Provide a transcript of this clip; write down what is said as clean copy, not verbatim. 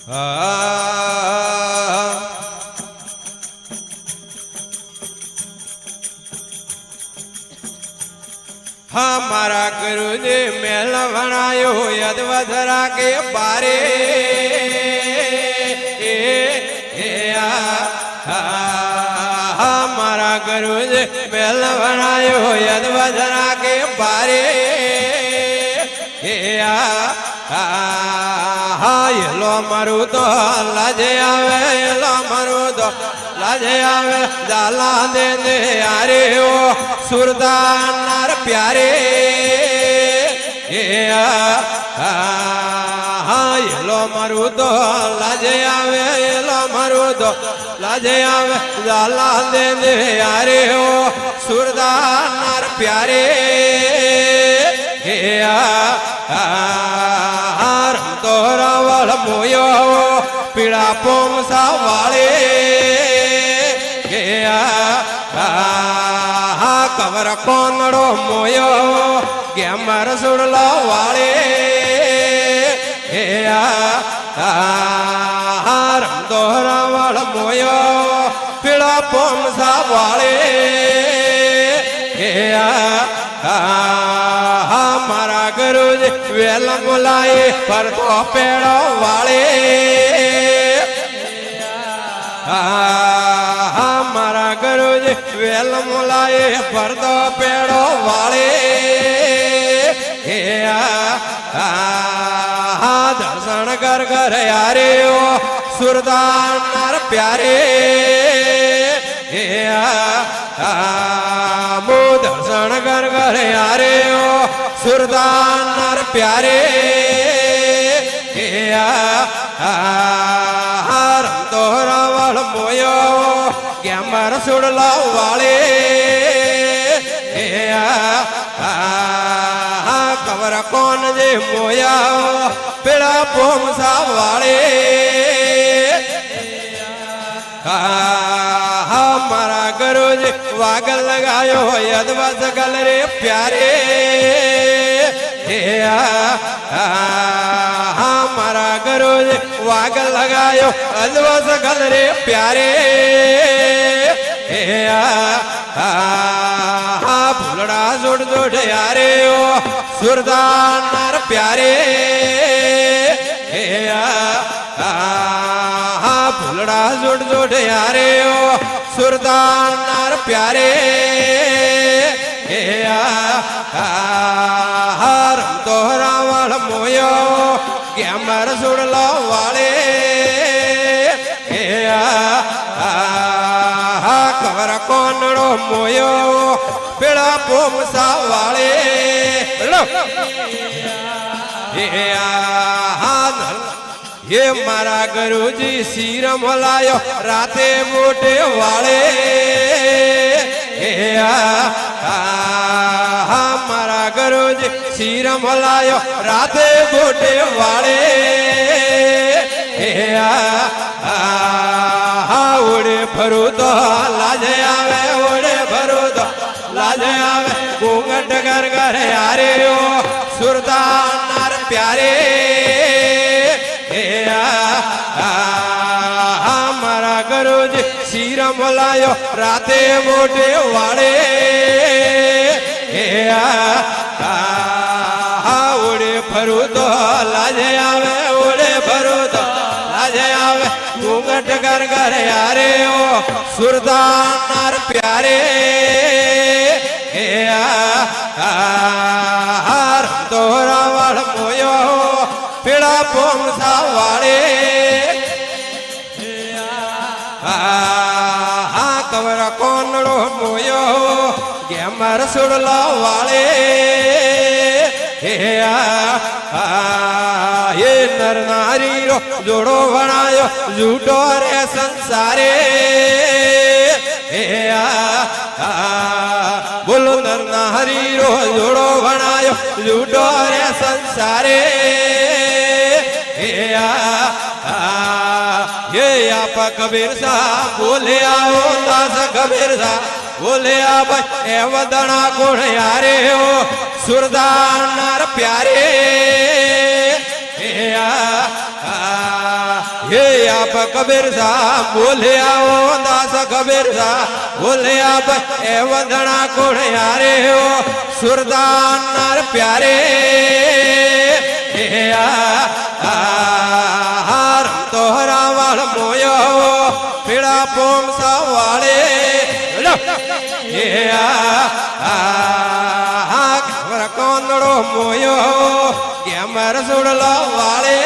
हमारा गुरुजी मेल बनायो यदवधरा के बारे हमारा गुरुजी मेल बनायो यदवधरा के बारे लो मरु तो लाजे आवे लो मरु तो लाजे आवे जाला दे दे यारे ओ सुरदानार प्यारे लो मरु तो लाजे आवे लो मरु तो लाजे आवे जाला दे दे यारे ओ सुरदानार प्यारे रावल मोयो पीड़ा पोमसा वाले कवर कोनड़ो मोयो गेमर सुड़ला वाले रमदो रावल मोयो पीड़ा पोमसा वाले हमारा गुरुजी वेल मुलाए पर तो पेड़ो वाले हमारा गुरुजी वेल मुलाए पर तो पेड़ो वाले दर्शन कर कर यारे ओ सुरदानार प्यारे मो दर्शन कर कर यारे ओ सुरदानार प्यारे रमदो रावल मोयो गेमर सुड़ला वाले कवर कौन जे मोया पेड़ा पोमसा वाले हमारा गुरुजी वागल लगायो यदवस गल रे प्यारे हमारा गुरुजी वागल लगायो यदवस गल रे प्यारे भूलड़ा जोड़ जोड़ यारे ओ सुरदानार प्यारे भूलड़ा जोड़ जोड़ यारे ओ सुरदानार प्यारे रमदो रावल मोयो गेमर सुड़ला वाले कवर कोनड़ो मोयो पेड़ा पोमसा वाले ये मारा गुरुजी सिर मोलायो राते मोटे वाले हमारा गुरुजी सिर मोलायो राते मोटे वाले उड़े भरू तो लाजे आवे उड़े भरू तो लाजे आवे घूंघट कर कर यारे ओ सुरदानार प्यारे हमारा गुरुजी सिर मोलायो राते मोटे वाले उड़े भरू तो लाजे आवे उड़े भरू तो लाजे आवे घूंघट कर कर यारे ओ सुरदानार प्यारे रमदो रावल मोयो पीड़ा पोमसा वाले कवर कोनड़ो मोयो गेमर सुड़ला वाले ये नर नारी रो जोड़ो बनायो झूठो रे संसारे बोलो नर नारी रो जोड़ो बनायो झूठो रे संसारे ये आप कबीर सा बोले आओ दास कबीर सा बोले आ भाई ए वदना कोण यारे हो सुरदानार प्यारे આપ કબીર સાહ બોલ્યા ઓ દાસ કબીર સાહ બોલ્યા ભાઈ એ વંદણા કોણ યારે હો સુરદાન નાર પ્યારે રમતો રાવળ મોયો પીળા પોમ સવાળે કોંદડો મોયો કેમર સુડલો વાળે